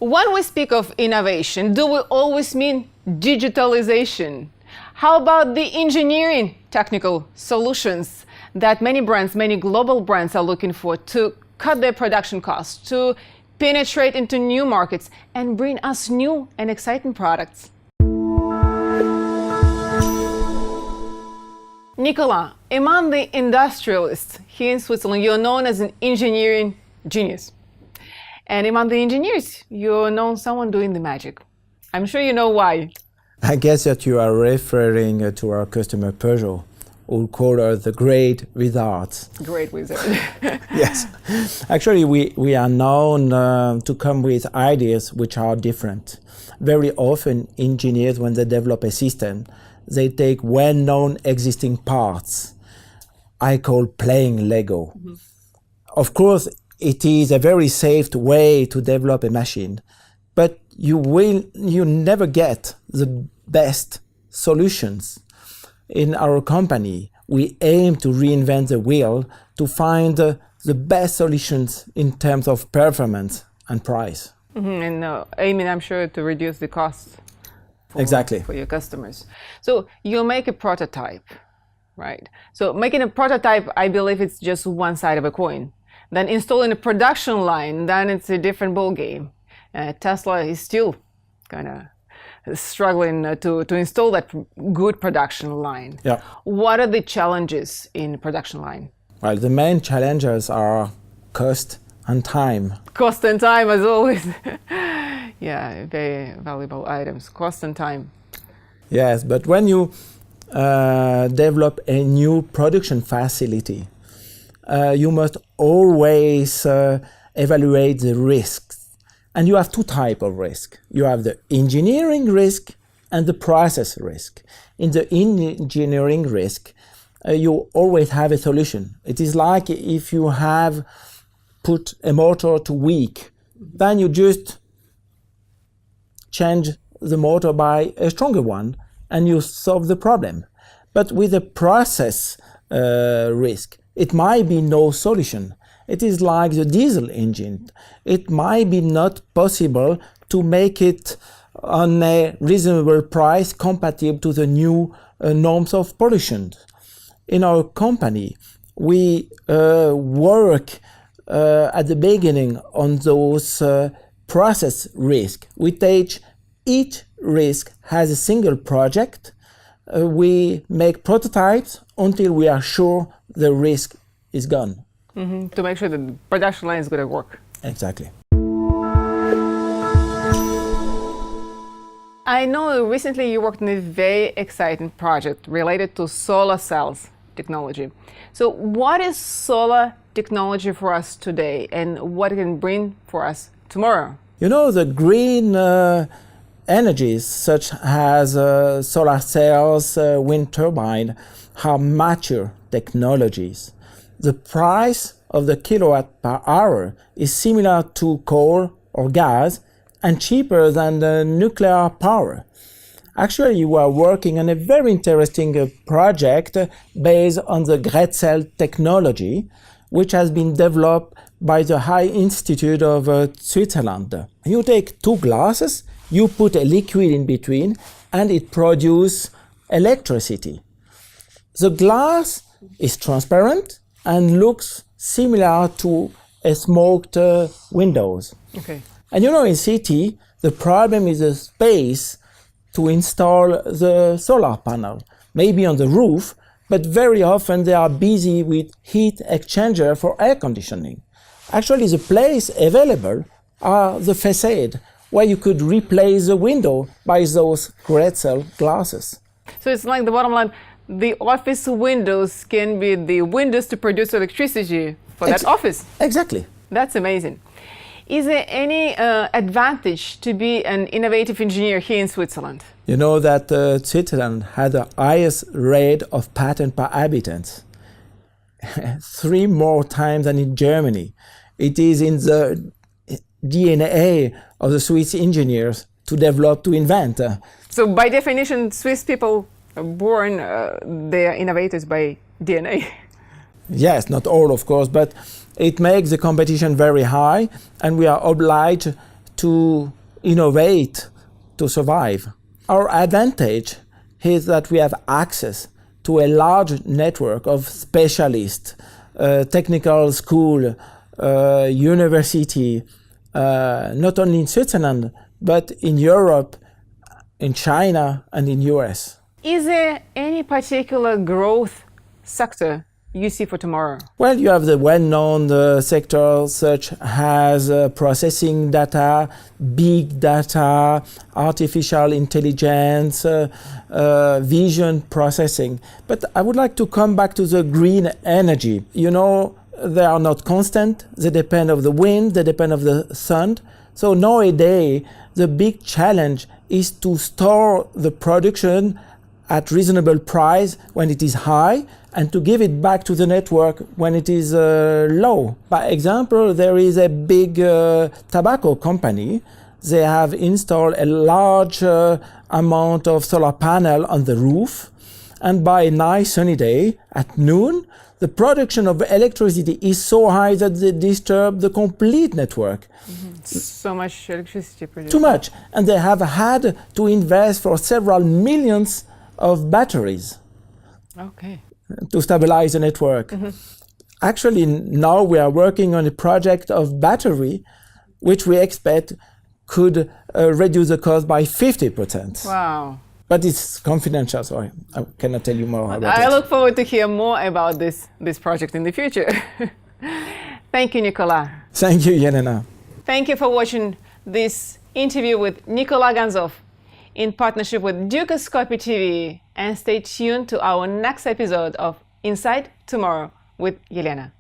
When we speak of innovation, do we always mean digitalization? How about the engineering technical solutions that many brands, many global brands are looking for to cut their production costs, to penetrate into new markets and bring us new and exciting products? Nicolas, among the industrialists here in Switzerland, you're known as an engineering genius. And among the engineers, you're known as someone doing the magic. I'm sure you know why. I guess that you are referring to our customer Peugeot, who call her the great wizards. Great wizard. Yes. Actually, we are known to come with ideas which are different. Very often, engineers, when they develop a system, they take well-known existing parts. I call playing Lego. Mm-hmm. Of course, it is a very safe way to develop a machine, but you never get the best solutions. In our company, we aim to reinvent the wheel to find the best solutions in terms of performance and price. Mm-hmm. And aiming, I'm sure, to reduce the costs for your customers. So you make a prototype, right? So making a prototype, I believe it's just one side of a coin. Then installing a production line, then it's a different ballgame. Tesla is still kind of struggling to install that good production line. Yeah. What are the challenges in production line? Well, the main challenges are cost and time. Cost and time, as always. Yeah, very valuable items, cost and time. Yes, but when you develop a new production facility, you must always evaluate the risks. And you have two types of risk. You have the engineering risk and the process risk. In the engineering risk, you always have a solution. It is like if you have put a motor to weak, then you just change the motor by a stronger one and you solve the problem. But with a process risk, it might be no solution. It is like the diesel engine. It might be not possible to make it on a reasonable price compatible to the new norms of pollution. In our company, we work at the beginning on those process risk. We take each risk as a single project. We make prototypes until we are sure the risk is gone. Mm-hmm. To make sure the production line is going to work. Exactly. I know recently you worked on a very exciting project related to solar cells technology. So what is solar technology for us today and what it can bring for us tomorrow? You know, the green energies such as solar cells, wind turbine are mature technologies. The price of the kilowatt per hour is similar to coal or gas and cheaper than the nuclear power. Actually, you are working on a very interesting project based on the great cell technology, which has been developed by the High Institute of Switzerland. You take two glasses, you put a liquid in between, and it produces electricity. The glass is transparent and looks similar to a smoked windows. Okay. And you know, in city, the problem is the space to install the solar panel, maybe on the roof, but very often they are busy with heat exchanger for air conditioning. Actually, the place available are the facade, where you could replace the window by those great cell glasses. So it's like the bottom line, the office windows can be the windows to produce electricity for that office. Exactly. That's amazing. Is there any advantage to be an innovative engineer here in Switzerland? You know that Switzerland had the highest rate of patent per habitant, 3 more times than in Germany. It is in the DNA of the Swiss engineers to develop, to invent. So by definition, Swiss people are born, they are innovators by DNA. Yes, not all, of course, but it makes the competition very high, and we are obliged to innovate to survive. Our advantage is that we have access to a large network of specialists, technical school, university, not only in Switzerland, but in Europe, in China, and in US. Is there any particular growth sector you see for tomorrow? Well, you have the well-known sectors such as processing data, big data, artificial intelligence, vision processing. But I would like to come back to the green energy. You know, they are not constant. They depend on the wind, they depend on the sun. So nowadays, the big challenge is to store the production at reasonable price when it is high, and to give it back to the network when it is low. By example, there is a big tobacco company. They have installed a large amount of solar panel on the roof, and by a nice sunny day at noon, the production of electricity is so high that they disturb the complete network. So much electricity produced. Too much. And they have had to invest for several millions of batteries. Okay. To stabilize the network. Actually, now we are working on a project of battery, which we expect could reduce the cost by 50%. Wow. But it's confidential, so I cannot tell you more about it. I look forward to hear more about this project in the future. Thank you, Nicolas. Thank you, Jelena. Thank you for watching this interview with Nicolas Ganshof in partnership with Dukascopy TV, and stay tuned to our next episode of Inside Tomorrow with Yelena.